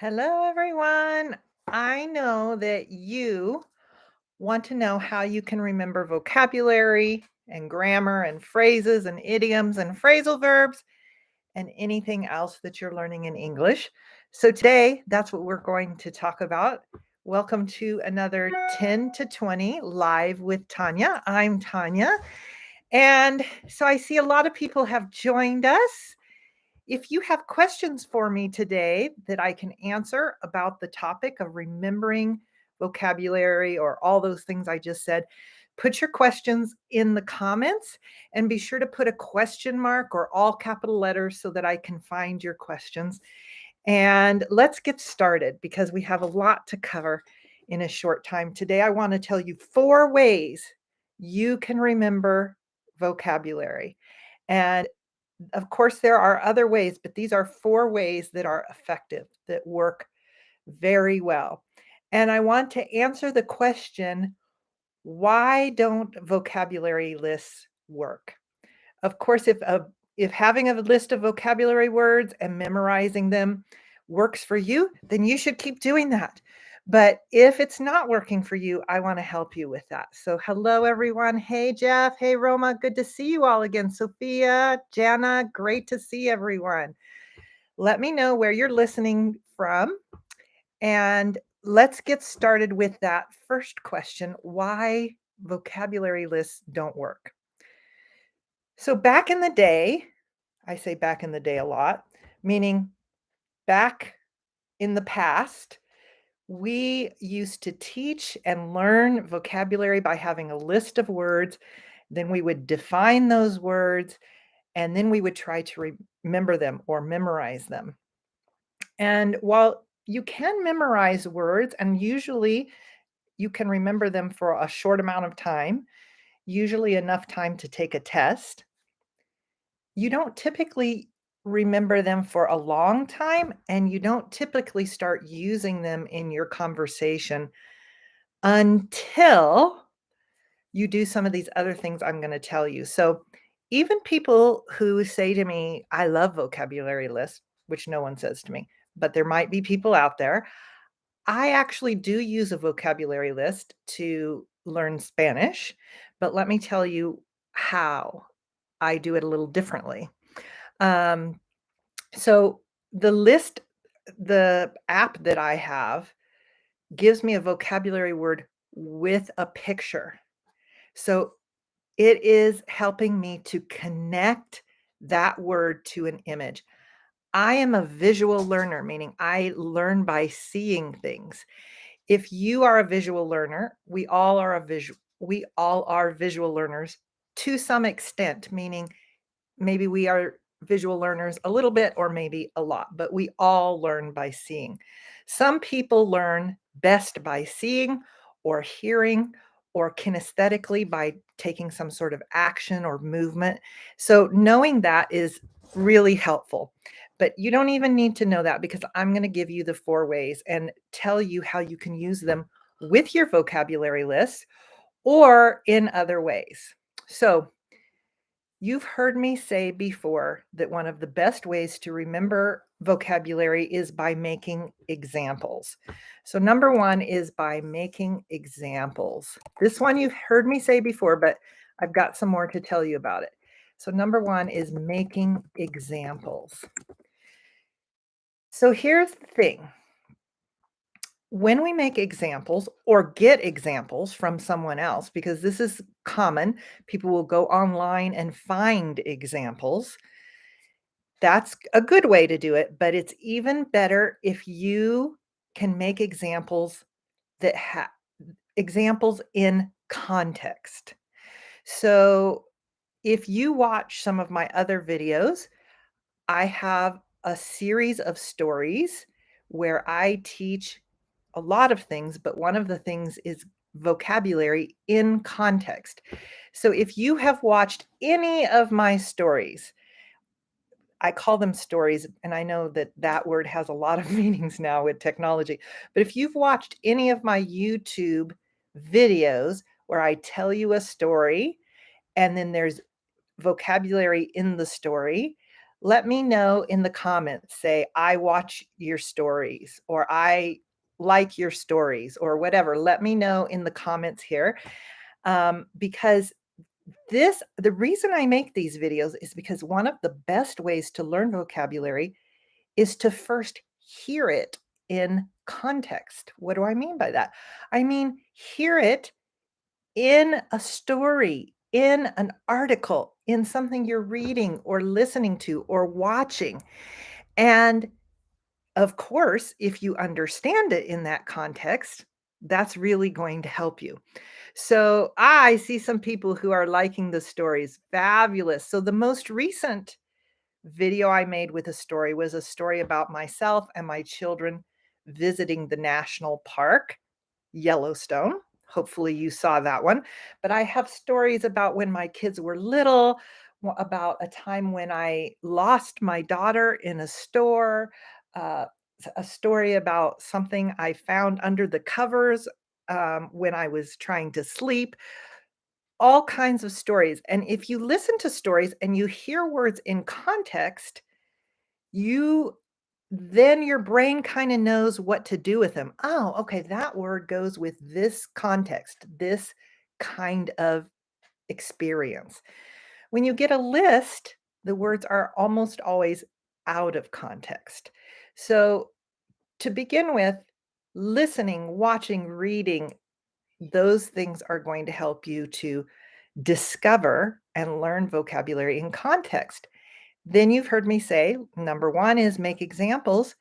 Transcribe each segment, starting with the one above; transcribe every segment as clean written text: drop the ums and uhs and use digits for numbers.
Hello, everyone. I know that you want to know how you can remember vocabulary and grammar and phrases and idioms and phrasal verbs and anything else that you're learning in English. So, today, that's what we're going to talk about. Welcome to another 10 to 20 live with Tanya. I'm Tanya. And so I see a lot of people have joined us. If you have questions for me today that I can answer about the topic of remembering vocabulary or all those things I just said, put your questions in the comments and be sure to put a question mark or all capital letters so that I can find your questions. And let's get started because we have a lot to cover in a short time. Today, I want to tell you 4 ways you can remember vocabulary. And of course, there are other ways, but these are 4 ways that are effective, that work very well. And I want to answer the question, why don't vocabulary lists work? Of course, if having a list of vocabulary words and memorizing them works for you, then you should keep doing that. But if it's not working for you, I want to help you with that. So, hello, everyone. Hey, Jeff. Hey, Roma. Good to see you all again. Sophia, Jana, great to see everyone. Let me know where you're listening from. And let's get started with that first question, why vocabulary lists don't work. So, back in the day, I say back in the day a lot, meaning back in the past, we used to teach and learn vocabulary by having a list of words. Then we would define those words, and then we would try to remember them or memorize them. And while you can memorize words, and usually you can remember them for a short amount of time, usually enough time to take a test, you don't typically remember them for a long time, and you don't typically start using them in your conversation until you do some of these other things I'm gonna tell you. So, even people who say to me, "I love vocabulary lists," which no one says to me, but there might be people out there. I actually do use a vocabulary list to learn Spanish, but let me tell you how I do it a little differently. Um, so the app that I have gives me a vocabulary word with a picture. So it is helping me to connect that word to an image. I am a visual learner, meaning I learn by seeing things. If you are a visual learner, we all are visual learners to some extent, meaning maybe we are visual learners a little bit or maybe a lot, but we all learn by seeing. Some people learn best by seeing or hearing or kinesthetically by taking some sort of action or movement. So knowing that is really helpful. But you don't even need to know that because I'm going to give you the 4 ways and tell you how you can use them with your vocabulary list or in other ways. So, you've heard me say before that one of the best ways to remember vocabulary is by making examples. So, number one is by making examples. This one you've heard me say before, but I've got some more to tell you about it. So, number one is making examples. So, here's the thing, when we make examples or get examples from someone else, because this is common, people will go online and find examples. That's a good way to do it, but it's even better if you can make examples in context. So, if you watch some of my other videos, I have a series of stories where I teach a lot of things, but one of the things is vocabulary in context. So, if you have watched any of my stories, I call them stories, and I know that that word has a lot of meanings now with technology. But if you've watched any of my YouTube videos where I tell you a story and then there's vocabulary in the story, let me know in the comments. Say, I watch your stories, or I like your stories, or whatever. Let me know in the comments here. Because the reason I make these videos is because one of the best ways to learn vocabulary is to first hear it in context. What do I mean by that? I mean, hear it in a story, in an article, in something you're reading or listening to or watching. And of course, if you understand it in that context, that's really going to help you. So I see some people who are liking the stories. Fabulous. So the most recent video I made with a story was a story about myself and my children visiting the national park, Yellowstone. Hopefully you saw that one. But I have stories about when my kids were little, about a time when I lost my daughter in a store, uh, a story about something I found under the covers when I was trying to sleep, all kinds of stories. And if you listen to stories and you hear words in context, you then your brain kind of knows what to do with them. Oh, okay, that word goes with this context, this kind of experience. When you get a list, the words are almost always out of context. So, to begin with, listening, watching, reading, those things are going to help you to discover and learn vocabulary in context. Then you've heard me say number one is make examples.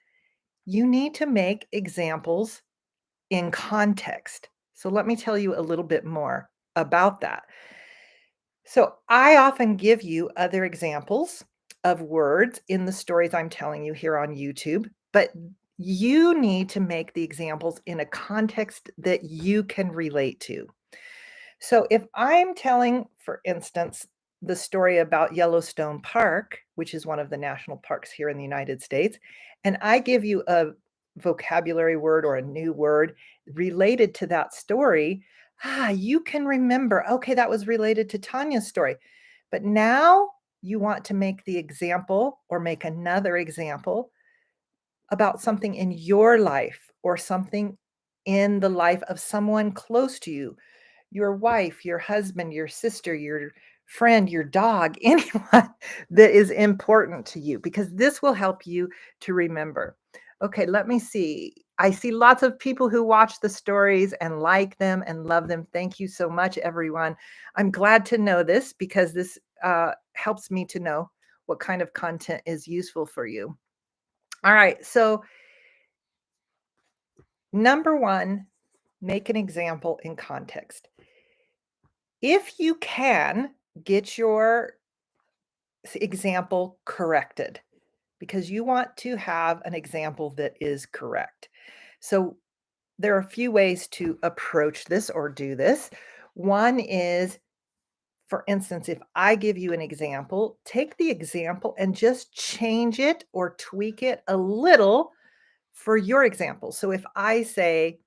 You need to make examples in context. So let me tell you a little bit more about that. So I often give you other examples of words in the stories I'm telling you here on YouTube, but you need to make the examples in a context that you can relate to. So if I'm telling, for instance, the story about Yellowstone Park, which is one of the national parks here in the United States, and I give you a vocabulary word or a new word related to that story, you can remember, okay, that was related to Tanya's story. But now you want to make the example or make another example about something in your life or something in the life of someone close to you, your wife, your husband, your sister, your friend, your dog, anyone that is important to you, because this will help you to remember. Okay, let me see. I see lots of people who watch the stories and like them and love them. Thank you so much, everyone. I'm glad to know this because this helps me to know what kind of content is useful for you. All right, so number one, make an example in context. If you can, get your example corrected because you want to have an example that is correct. So there are a few ways to approach this or do this. One is, for instance, if I give you an example, take the example and just change it or tweak it a little for your example. So if I say,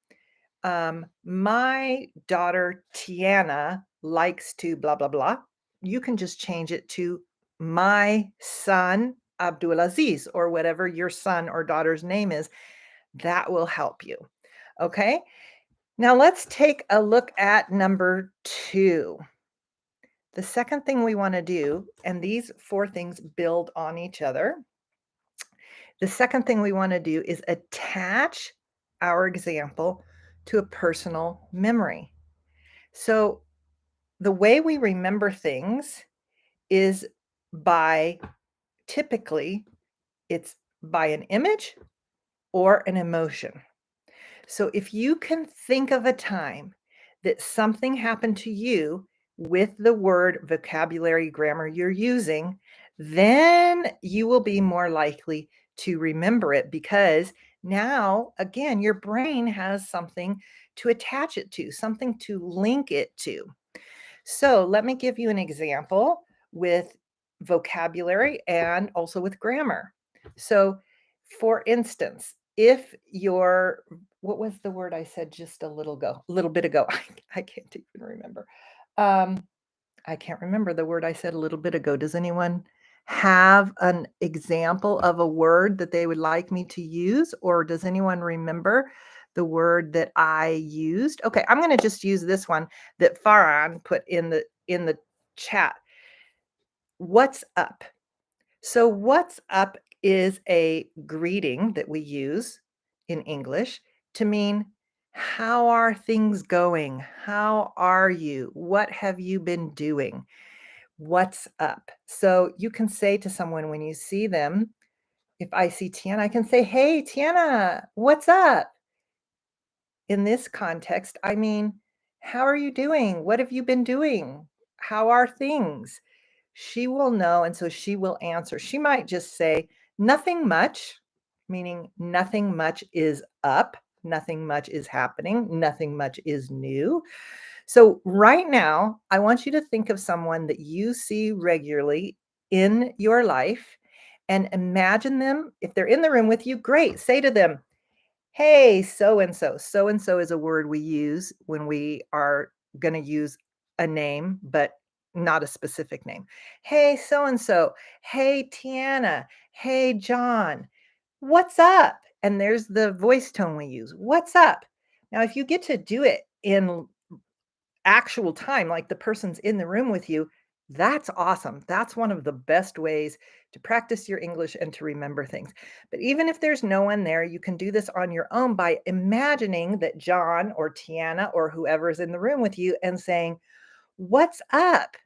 my daughter Tiana likes to blah, blah, blah. You can just change it to my son Abdulaziz or whatever your son or daughter's name is. That will help you. Okay. Now let's take a look at number two. The second thing we want to do, and these four things build on each other. The second thing we want to do is attach our example to a personal memory. So the way we remember things is by typically it's by an image or an emotion. So if you can think of a time that something happened to you with the word vocabulary grammar you're using, then you will be more likely to remember it because now, again, your brain has something to attach it to, something to link it to. So let me give you an example with vocabulary and also with grammar. So, for instance, if your what was the word I said just a little bit ago? I can't even remember. Um, I can't remember the word I said a little bit ago. Does anyone? have an example of a word that they would like me to use, or does anyone remember the word that I used? Okay, I'm gonna just use this one that Farhan put in the chat. What's up? So what's up is a greeting that we use in English to mean, how are things going? How are you? What have you been doing? What's up? So you can say to someone when you see them, if I see Tiana, I can say, "Hey, Tiana, what's up?" In this context, I mean, how are you doing? What have you been doing? How are things? She will know, and so she will answer. She might just say, "Nothing much," meaning nothing much is up, nothing much is happening, nothing much is new. So, right now, I want you to think of someone that you see regularly in your life and imagine them. If they're in the room with you, great. Say to them, "Hey, so and so." So and so is a word we use when we are going to use a name, but not a specific name. "Hey, so and so. Hey, Tiana. Hey, John. What's up?" And there's the voice tone we use. What's up? Now, if you get to do it in actual time, like the person's in the room with you, that's awesome. That's one of the best ways to practice your English and to remember things. But even if there's no one there, you can do this on your own by imagining that John or Tiana or whoever is in the room with you and saying, "What's up?"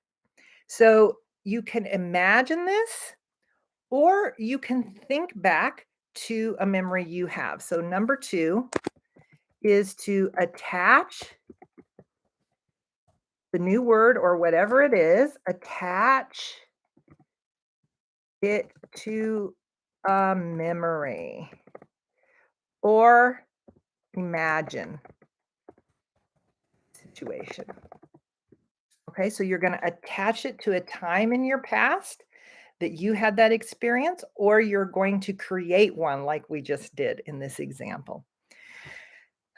So you can imagine this, or you can think back to a memory you have. So, number two is to attach the new word or whatever it is, attach it to a memory or imagine situation. Okay, so you're going to attach it to a time in your past that you had that experience, or you're going to create one like we just did in this example.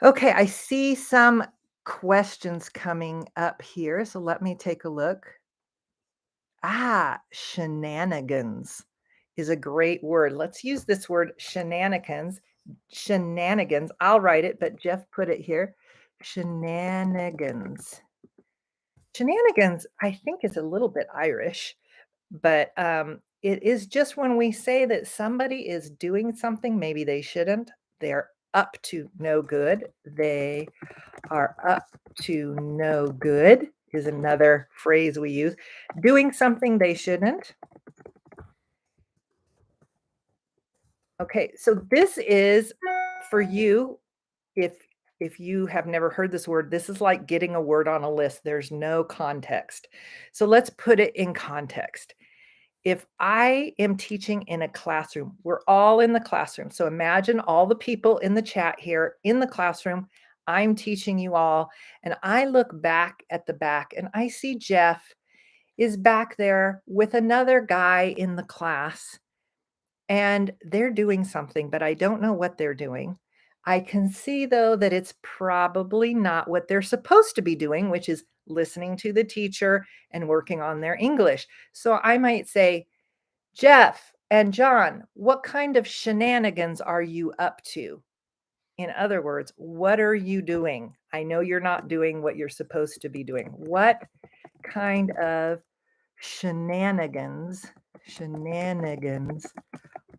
Okay, I see some questions coming up here, so let me take a look. Shenanigans is a great word. Let's use this word shenanigans. Shenanigans. I'll write it, but Jeff put it here. Shenanigans. Shenanigans, I think, is a little bit Irish, but it is just when we say that somebody is doing something, maybe they shouldn't. They're up to no good. They are up to no good is another phrase we use. Doing something they shouldn't. Okay, so this is for you, if you have never heard this word, this is like getting a word on a list. There's no context. So let's put it in context. If I am teaching in a classroom, we're all in the classroom. So imagine all the people in the chat here in the classroom. I'm teaching you all, and I look back at the back and I see Jeff is back there with another guy in the class, and they're doing something, but I don't know what they're doing. I can see, though, that it's probably not what they're supposed to be doing, which is listening to the teacher and working on their English. So I might say, "Jeff and John, what kind of shenanigans are you up to?" In other words, what are you doing? I know you're not doing what you're supposed to be doing. What kind of shenanigans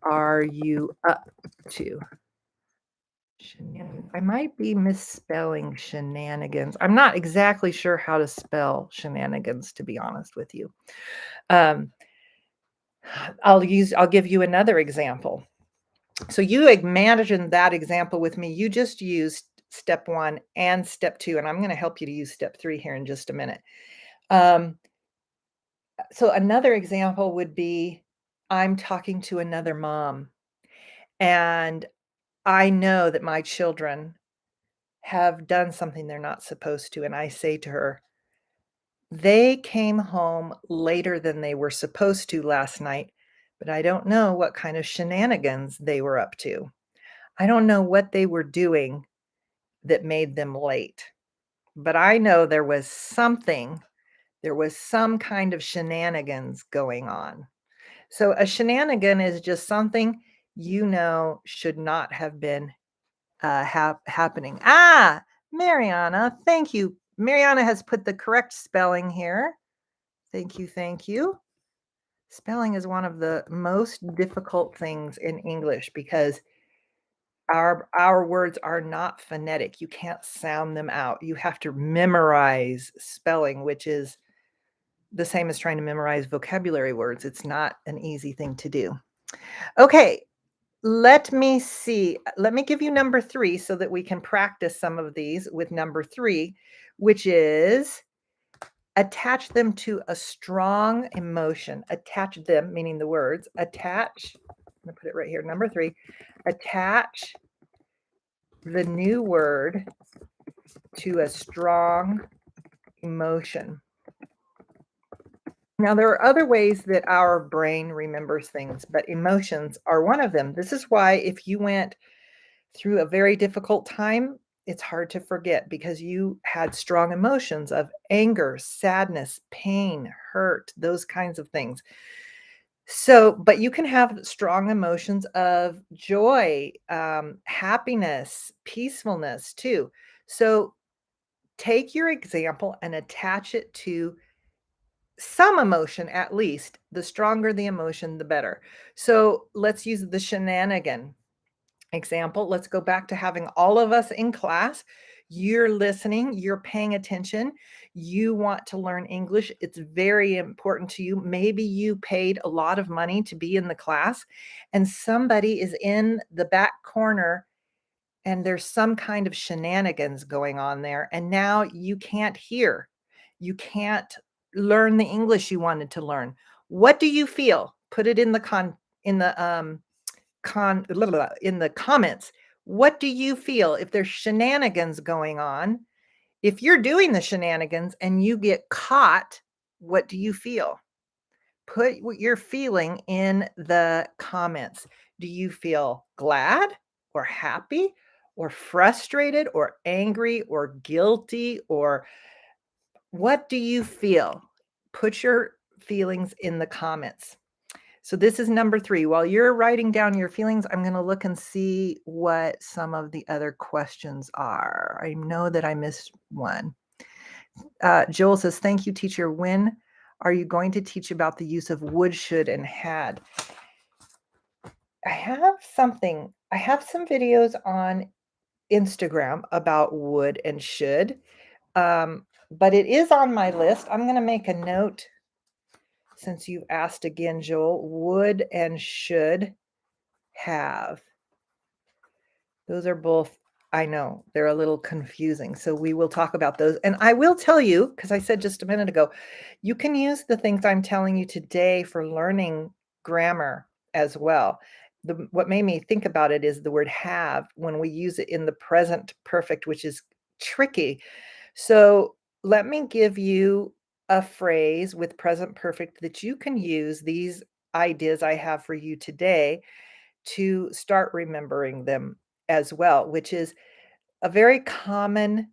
are you up to? I might be misspelling shenanigans. I'm not exactly sure how to spell shenanigans, to be honest with you. Um, I'll give you another example. So you imagine that example with me. You just used step one and step two, and I'm going to help you to use step three here in just a minute. Um, so another example would be, I'm talking to another mom, and I know that my children have done something they're not supposed to, and I say to her, "They came home later than they were supposed to last night, but I don't know what kind of shenanigans they were up to. I don't know what they were doing that made them late, but I know there was some kind of shenanigans going on." So a shenanigan is just something should not have been happening. Ah, Mariana, thank you. Mariana has put the correct spelling here. Thank you. Thank you. Spelling is one of the most difficult things in English because our words are not phonetic. You can't sound them out. You have to memorize spelling, which is the same as trying to memorize vocabulary words. It's not an easy thing to do. Okay, let me see. Let me give you number 3 so that we can practice some of these with number 3, which is attach them to a strong emotion. Attach them, meaning the words. Attach, I'm going to put it right here. Number 3, attach the new word to a strong emotion. Now, there are other ways that our brain remembers things, but emotions are one of them. This is why if you went through a very difficult time, it's hard to forget because you had strong emotions of anger, sadness, pain, hurt, those kinds of things. So, but you can have strong emotions of joy, happiness, peacefulness too. So, take your example and attach it to some emotion at least. The stronger the emotion, the better. So, let's use the shenanigan example. Let's go back to having all of us in class. You're listening, you're paying attention, you want to learn English. It's very important to you. Maybe you paid a lot of money to be in the class, and somebody is in the back corner and there's some kind of shenanigans going on there. And now you can't hear, you can't learn the English you wanted to learn. What do you feel? Put it in the in the in the comments. What do you feel if there's shenanigans going on? If you're doing the shenanigans and you get caught, what do you feel? Put what you're feeling in the comments. Do you feel glad or happy or frustrated or angry or guilty, or what do you feel? Put your feelings in the comments. So this is number 3. While you're writing down your feelings, I'm going to look and see what some of the other questions are. I know that I missed one. Joel says, thank you, teacher. When are you going to teach about the use of would, should, and had? I have some videos on Instagram about would and should, but it is on my list. I'm going to make a note since you've asked again, Joel. Would and should have. Those are both, I know, they're a little confusing. So we will talk about those. And I will tell you, because I said just a minute ago, you can use the things I'm telling you today for learning grammar as well. What made me think about it is the word have when we use it in the present perfect, which is tricky. So let me give you a phrase with present perfect that you can use these ideas I have for you today to start remembering them as well, which is a very common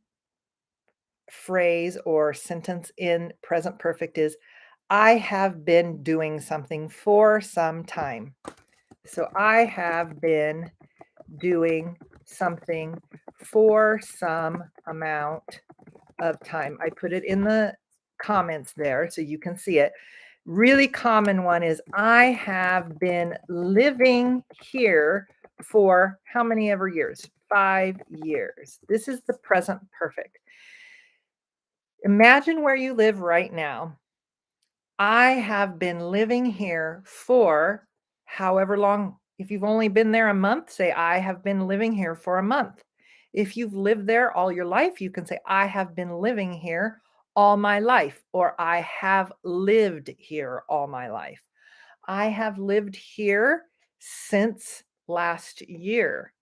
phrase or sentence in present perfect is, I have been doing something for some time. So I have been doing something for some amount of time. I put it in the comments there so you can see it. Really common one is, I have been living here for how many ever years? 5 years. This is the present perfect. Imagine where you live right now. I have been living here for however long. If you've only been there a month, say, I have been living here for a month. If you've lived there all your life, you can say, I have been living here all my life, or I have lived here all my life. I have lived here since last year.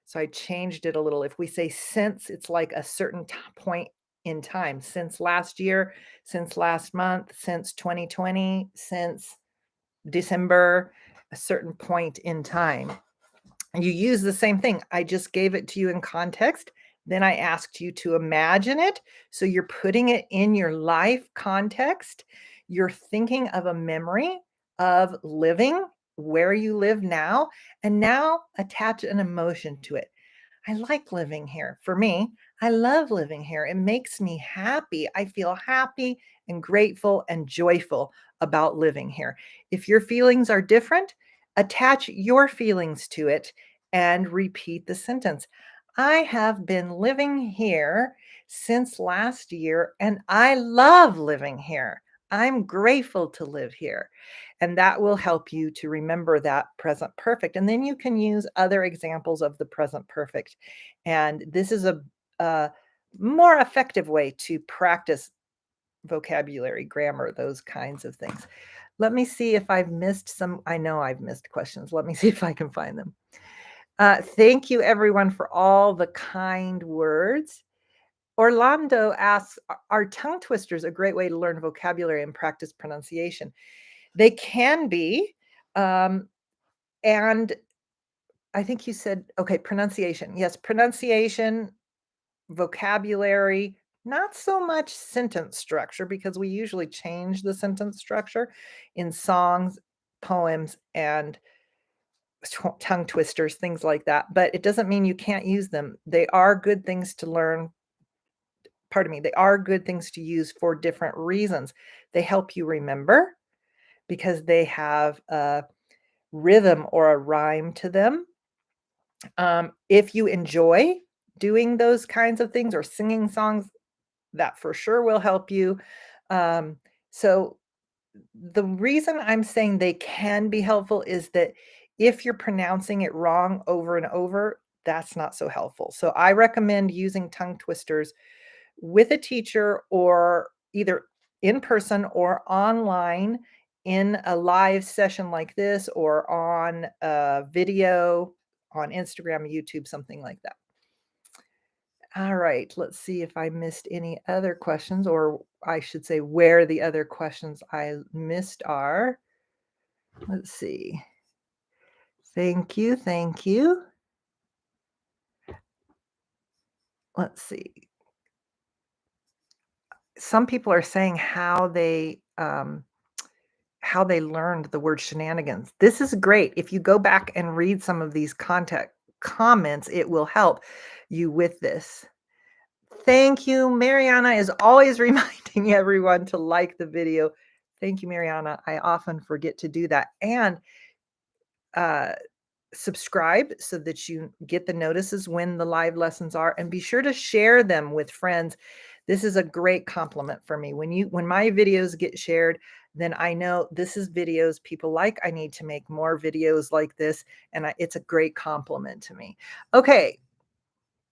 So I changed it a little. If we say since, it's like a certain point in time. Since last year, since last month, since 2020, since December, a certain point in time. You use the same thing. I just gave it to you in context. Then I asked you to imagine it. So you're putting it in your life context. You're thinking of a memory of living where you live now, and now attach an emotion to it. I like living here. For me, I love living here. It makes me happy. I feel happy and grateful and joyful about living here. If your feelings are different, attach your feelings to it and repeat the sentence. I have been living here since last year and I love living here. I'm grateful to live here. And that will help you to remember that present perfect. And then you can use other examples of the present perfect. And this is a more effective way to practice vocabulary, grammar, those kinds of things. Let me see if I've missed some. I know I've missed questions. Let me see if I can find them. Thank you, everyone, for all the kind words. Orlando asks, are tongue twisters a great way to learn vocabulary and practice pronunciation? They can be. Um, and I think you said, okay, pronunciation. Yes, pronunciation, vocabulary, not so much sentence structure because we usually change the sentence structure in songs, poems, and tongue twisters, things like that. But it doesn't mean you can't use them. They are good things to learn. Pardon me, they are good things to use for different reasons. They help you remember because they have a rhythm or a rhyme to them. If you enjoy doing those kinds of things or singing songs, that for sure will help you. So the reason I'm saying they can be helpful is that if you're pronouncing it wrong over and over, that's not so helpful. So I recommend using tongue twisters with a teacher or either in person or online in a live session like this or on a video on Instagram, YouTube, something like that. All right, let's see if I missed any other questions, or I should say where the other questions I missed are. Let's see. Thank you, thank you. Let's see. Some people are saying how they learned the word shenanigans. This is great. If you go back and read some of these contact comments, it will help you with this. Thank you. Mariana is always reminding everyone to like the video. Thank you, Mariana. I often forget to do that. And uh, subscribe so that you get the notices when the live lessons are, and be sure to share them with friends. This is a great compliment for me. When my videos get shared, then I know this is videos people like. I need to make more videos like this, and it's a great compliment to me. Okay,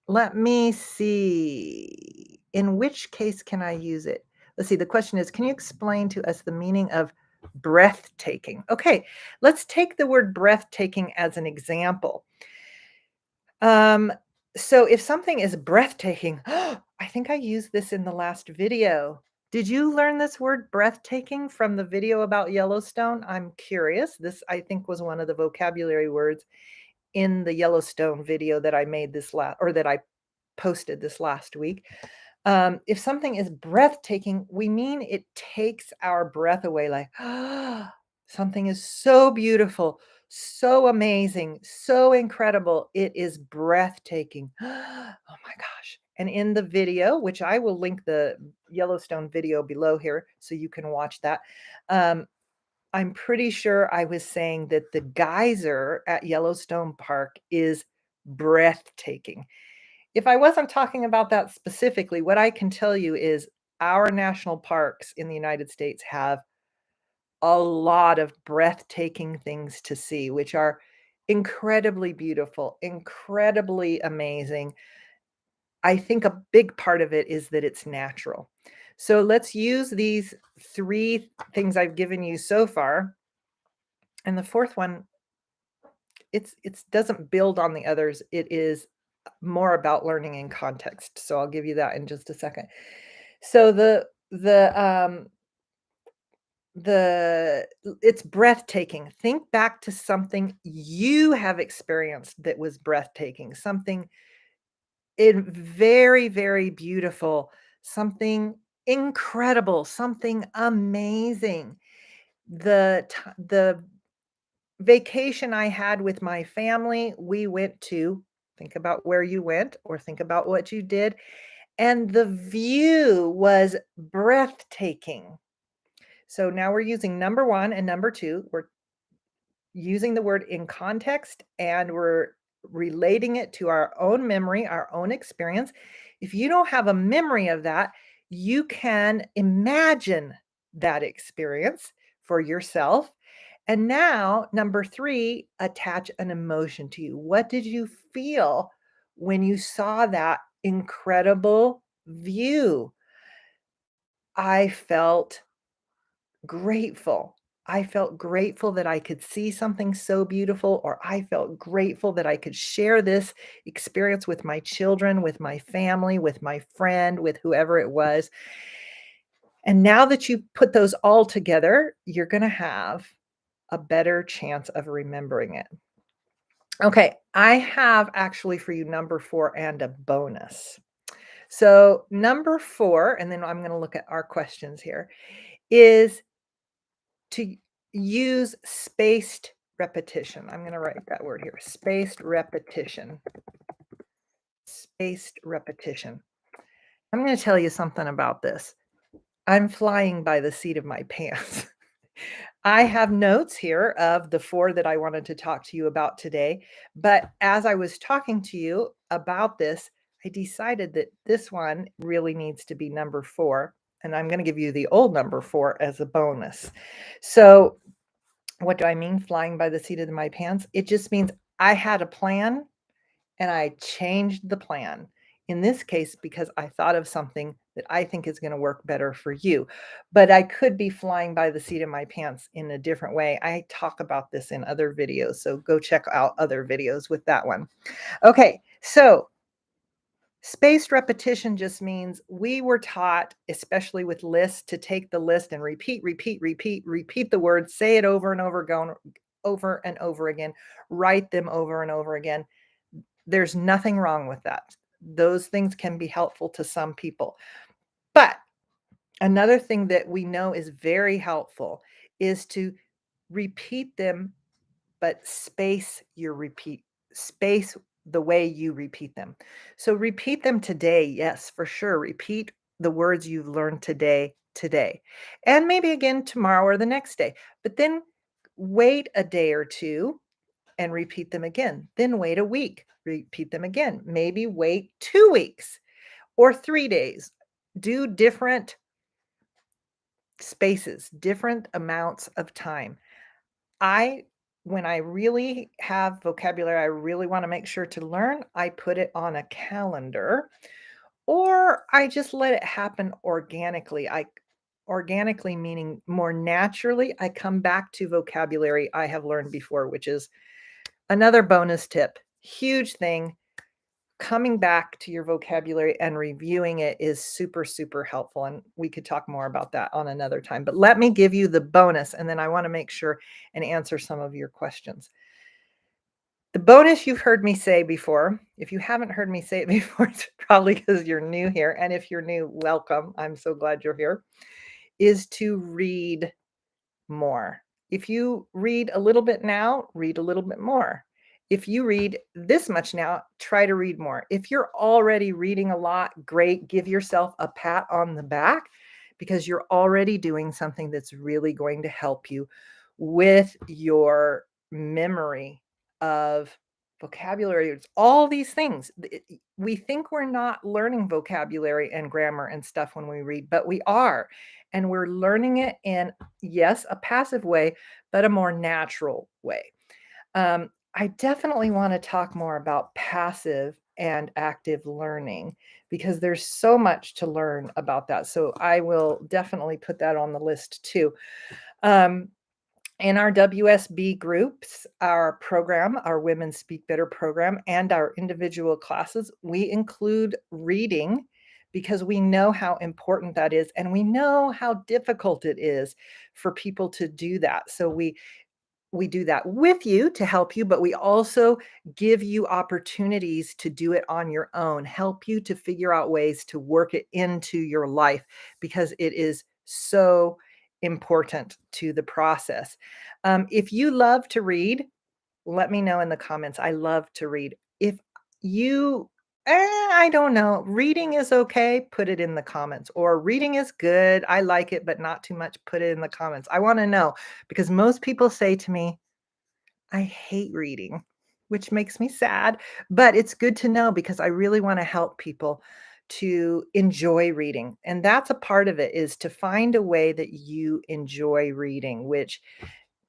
let me see. In which case can I use it? Let's see. The question is, can you explain to us the meaning of breathtaking? Okay, let's take the word breathtaking as an example. Um, so if something is breathtaking, I think I used this in the last video. Did you learn this word breathtaking from the video about Yellowstone? I'm curious. This, I think, was one of the vocabulary words in the Yellowstone video that I made this last, or that I posted this last week. If something is breathtaking, we mean it takes our breath away, like, something is so beautiful, so amazing, so incredible. It is breathtaking. Oh my gosh. And in the video, which I will link the Yellowstone video below here so you can watch that. I'm pretty sure I was saying that the geyser at Yellowstone Park is breathtaking. If I wasn't talking about that specifically, what I can tell you is our national parks in the United States have a lot of breathtaking things to see, which are incredibly beautiful, incredibly amazing. I think a big part of it is that it's natural. So let's use these three things I've given you so far. And the fourth one, it's doesn't build on the others. It is more about learning in context. So I'll give you that in just a second. So the it's breathtaking. Think back to something you have experienced that was breathtaking, something very, very beautiful, something incredible, something amazing. The vacation I had with my family, we went to think about where you went or think about what you did, and the view was breathtaking. So now we're using number 1 and number 2. We're using the word in context and we're relating it to our own memory, our own experience. If you don't have a memory of that, you can imagine that experience for yourself. And now, number 3, attach an emotion to you. What did you feel when you saw that incredible view? I felt grateful. I felt grateful that I could see something so beautiful, or I felt grateful that I could share this experience with my children, with my family, with my friend, with whoever it was. And now that you put those all together, you're going to have a better chance of remembering it. Okay, I have actually for you number 4 and a bonus. So, number 4, and then I'm going to look at our questions here, is to use spaced repetition. I'm going to write that word here, spaced repetition. Spaced repetition. I'm going to tell you something about this. I'm flying by the seat of my pants. I have notes here of the 4 that I wanted to talk to you about today, but as I was talking to you about this, I decided that this one really needs to be number 4, and I'm going to give you the old number 4 as a bonus. So, what do I mean flying by the seat of my pants? It just means I had a plan and I changed the plan. In this case, because I thought of something that I think is going to work better for you. But I could be flying by the seat of my pants in a different way. I talk about this in other videos, so go check out other videos with that one. Okay, so spaced repetition just means we were taught, especially with lists, to take the list and repeat the words, say it over and over, go over and over again, write them over and over again. There's nothing wrong with that. Those things can be helpful to some people. But another thing that we know is very helpful is to repeat them, but space the way you repeat them. So repeat them today. Yes, for sure. Repeat the words you've learned today, and maybe again tomorrow or the next day. But then wait a day or two and repeat them again. Then wait a week, repeat them again. Maybe wait 2 weeks or 3 days. Do different spaces, different amounts of time. I When I really have vocabulary I really want to make sure to learn, I put it on a calendar or I just let it happen organically. Organically meaning more naturally, I come back to vocabulary I have learned before, which is another bonus tip. Huge thing. Coming back to your vocabulary and reviewing it is super, super helpful. And we could talk more about that on another time. But let me give you the bonus, and then I want to make sure and answer some of your questions. The bonus you've heard me say before. If you haven't heard me say it before, it's probably because you're new here. And if you're new, welcome. I'm so glad you're here. Is to read more. If you read a little bit now, read a little bit more. If you read this much now, try to read more. If you're already reading a lot, great. Give yourself a pat on the back because you're already doing something that's really going to help you with your memory of vocabulary. It's all these things. We think we're not learning vocabulary and grammar and stuff when we read, but we are. And we're learning it in, yes, a passive way, but a more natural way. I definitely want to talk more about passive and active learning because there's so much to learn about that. So I will definitely put that on the list too. Um, in our WSB groups, our program, our Women Speak Better program, and our individual classes, we include reading because we know how important that is and we know how difficult it is for people to do that. So we do that with you to help you, but we also give you opportunities to do it on your own, help you to figure out ways to work it into your life because it is so important to the process. If you love to read, let me know in the comments. I love to read. If you, I don't know, reading is okay, put it in the comments. Or reading is good, I like it, but not too much, put it in the comments. I want to know because most people say to me, I hate reading, which makes me sad, but it's good to know because I really want to help people to enjoy reading. And that's a part of it is to find a way that you enjoy reading, which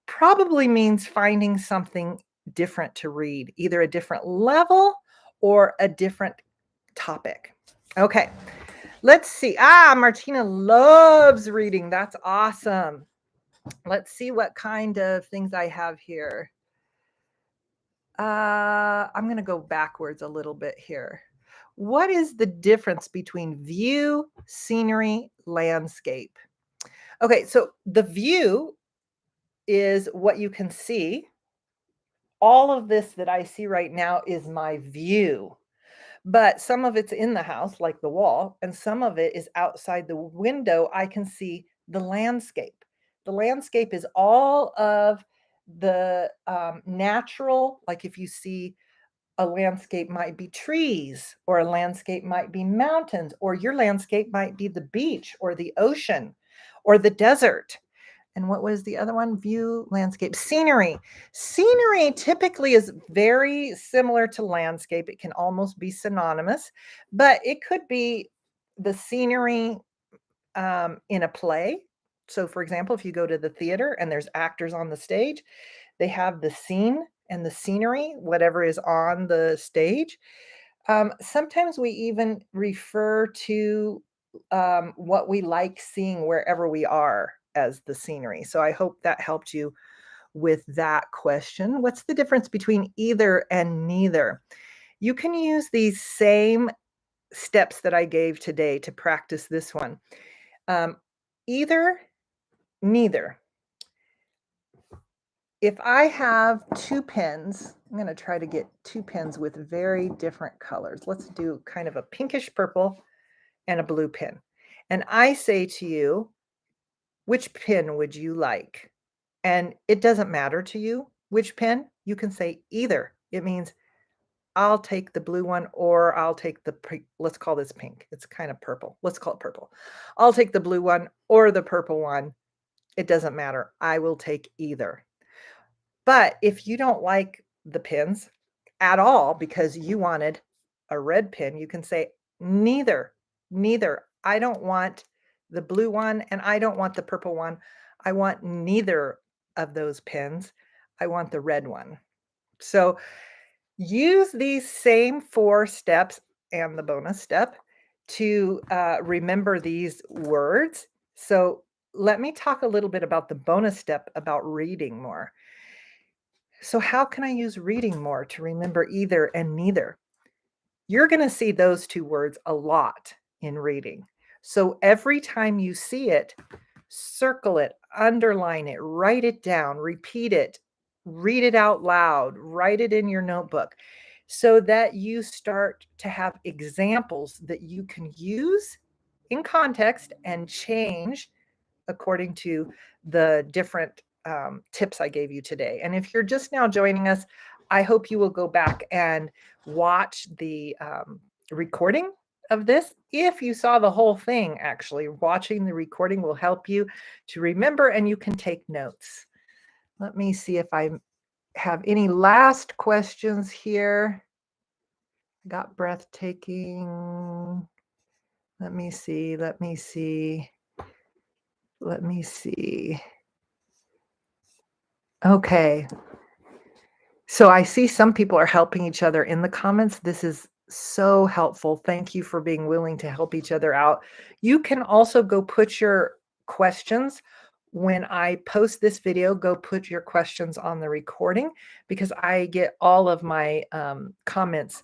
probably means finding something different to read, either a different level or a different topic. Okay, let's see. Martina loves reading. That's awesome. Let's see what kind of things I have here. I'm going to go backwards a little bit here. What is the difference between view, scenery, landscape? Okay, so the view is what you can see. All of this that I see right now is my view, but some of it's in the house, like the wall, and some of it is outside the window. I can see the landscape. The landscape is all of the natural, like if you see a landscape might be trees, or a landscape might be mountains, or your landscape might be the beach or the ocean or the desert. And what was the other one? View, landscape, scenery. Scenery typically is very similar to landscape. It can almost be synonymous, but it could be the scenery in a play. So, for example, if you go to the theater and there's actors on the stage, they have the scene and the scenery, whatever is on the stage. Sometimes we even refer to what we like seeing wherever we are as the scenery. So I hope that helped you with that question. What's the difference between either and neither? You can use these same steps that I gave today to practice this one. Either, neither. If I have two pens, I'm going to try to get two pens with very different colors. Let's do kind of a pinkish purple and a blue pen. And I say to you, which pen would you like? And it doesn't matter to you which pen. You can say either. It means I'll take the blue one or I'll take the, let's call this pink. It's kind of purple. Let's call it purple. I'll take the blue one or the purple one. It doesn't matter. I will take either. But if you don't like the pens at all because you wanted a red pen, you can say neither, neither. I don't want the blue one and I don't want the purple one. I want neither of those pens. I want the red one. So use these same 4 steps and the bonus step to remember these words. So let me talk a little bit about the bonus step about reading more. So how can I use reading more to remember either and neither? You're going to see those 2 words a lot in reading. So every time you see it, circle it, underline it, write it down, repeat it, read it out loud, write it in your notebook so that you start to have examples that you can use in context and change according to the different tips I gave you today. And if you're just now joining us, I hope you will go back and watch the recording of this. If you saw the whole thing, actually, watching the recording will help you to remember and you can take notes. Let me see if I have any last questions here. Got breathtaking. Let me see. Let me see. Let me see. Okay. So I see some people are helping each other in the comments. This is so helpful. Thank you for being willing to help each other out. You can also go put your questions when I post this video, go put your questions on the recording because I get all of my comments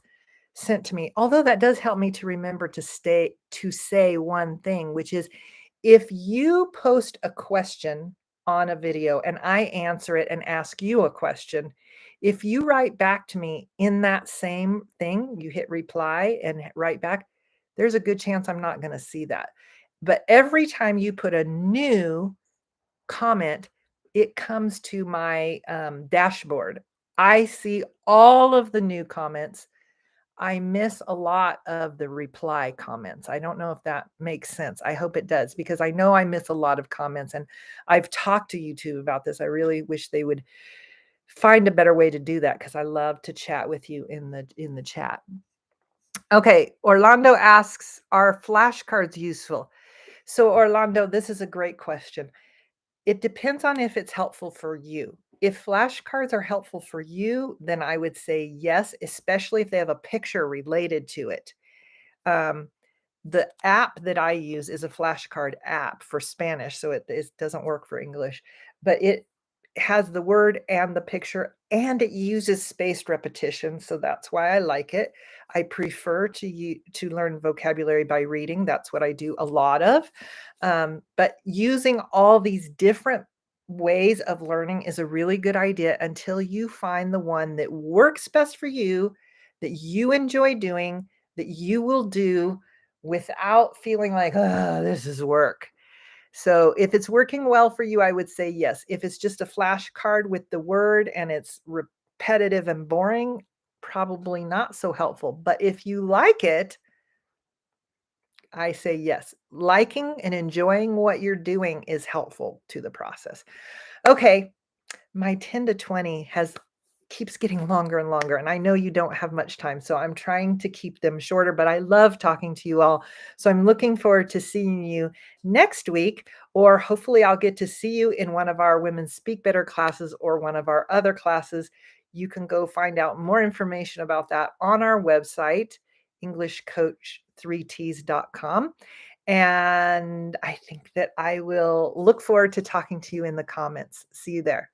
sent to me. Although that does help me to remember to say one thing, which is if you post a question on a video and I answer it and ask you a question, if you write back to me in that same thing, you hit reply and write back, there's a good chance I'm not going to see that. But every time you put a new comment, it comes to my dashboard. I see all of the new comments. I miss a lot of the reply comments. I don't know if that makes sense. I hope it does because I know I miss a lot of comments, and I've talked to YouTube about this. I really wish they would find a better way to do that because I love to chat with you in the chat. Okay, Orlando asks, are flashcards useful? So Orlando, this is a great question. It depends on if it's helpful for you. If flashcards are helpful for you, then I would say yes, especially if they have a picture related to it. Um, the app that I use is a flashcard app for Spanish, so it doesn't work for English, but it has the word and the picture, and it uses spaced repetition, so that's why I like it. I prefer to learn vocabulary by reading. That's what I do a lot of. But using all these different ways of learning is a really good idea until you find the one that works best for you, that you enjoy doing, that you will do without feeling like, oh, this is work. So if it's working well for you, I would say yes. If it's just a flashcard with the word and it's repetitive and boring, probably not so helpful. But if you like it, I say yes. Liking and enjoying what you're doing is helpful to the process. Okay, my 10 to 20 has keeps getting longer and longer, and I know you don't have much time, so I'm trying to keep them shorter, but I love talking to you all. So I'm looking forward to seeing you next week, or hopefully I'll get to see you in one of our Women Speak Better classes or one of our other classes. You can go find out more information about that on our website, englishcoach3ts.com. And I think that I will look forward to talking to you in the comments. See you there.